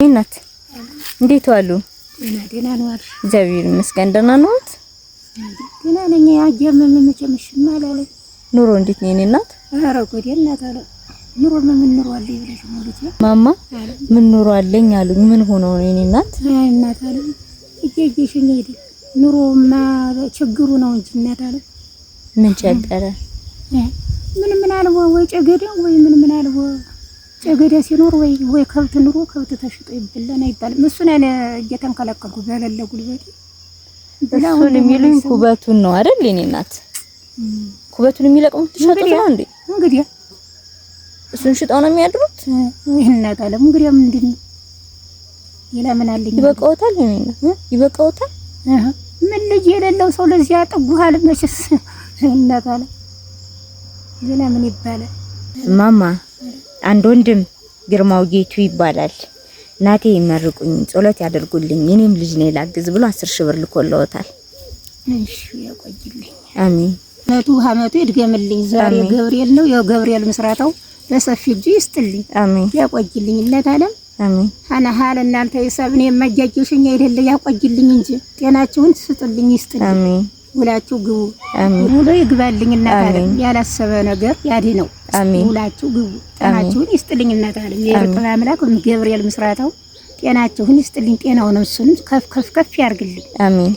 እናት እንዴት ዋሉ? ደህና ነው አልሽ? እግዚአብሔር ይመስገን ደህና ነዎት? ደህና ነኝ። ያጀመም መቸምሽማ አላለ። ኑሮ እንዴት ነው የኔ እናት? ኧረ ጎዴ እናት አለ። ኑሮ ምን ኑሮ አለ ይብለሽ ማለት ነው። ማማ ምን ኑሮ አለኝ አሉኝ። ምን ሆኖ ነው የኔ እናት? አይ እናት አለ እጄሽኝ ሄደ። ኑሮማ ችግሩ ነው እንጂ እናት አለ። ምን ቸገረ? ምን አለ ወይ ጨገደ ወይ ምን አለ ጨገደ ሲኖር ወይ ከብት ኑሮ ከብት ተሽጦ ይበላል አይባልም። እሱን እኔ እየተንከለከልኩ በለለ ጉልበቴ እሱን የሚሉኝ ኩበቱን ነው አይደል የኔ እናት? ኩበቱን የሚለቅሙት ተሸጦት ነው እንዴ? እንግዲህ እሱን ሽጣው ነው የሚያድሩት? እናት አለ እንግዲህ ምንድነው ሌላ ምን አለኝ? ይበቃውታል የኔና ይበቃውታል። ምን ልጅ የሌለው ሰው ለዚህ ያጠጉሃል መችስ እናት አለ ሌላ ምን ይባላል? ማማ አንድ ወንድም ግርማው ጌቱ ይባላል። እናቴ ይመርቁኝ ጸሎት ያደርጉልኝ እኔም ልጅ ነኝ ላግዝ ብሎ 10,000 ብር ልኮልዎታል። እሺ ያቆይልኝ። አሜን። አመቱ ይድገምልኝ። ዛሬ ገብርኤል ነው። ያው ገብርኤል መስራታው በሰፊ እጅ ይስጥልኝ። አሜን። ያቆይልኝ ለታለም። አሜን። አና ሀል እናንተ ይሰብኔ መጃጀሽኛ አይደለ ያቆይልኝ እንጂ ጤናችሁን ትስጥልኝ ይስጥልኝ። አሜን። ውላችሁ ግቡ። አሜን። ውሎ ይግባልኝ እናታለም። ያላሰበ ነገር ያድነው። አሜን። ውላችሁ ግቡ። ጤናችሁን ይስጥልኝ እናታለም። የርጥባ አምላክ ገብርኤል መስራታው ጤናችሁን ይስጥልኝ። ጤናውን እሱንም ከፍ ያርግልኝ። አሜን።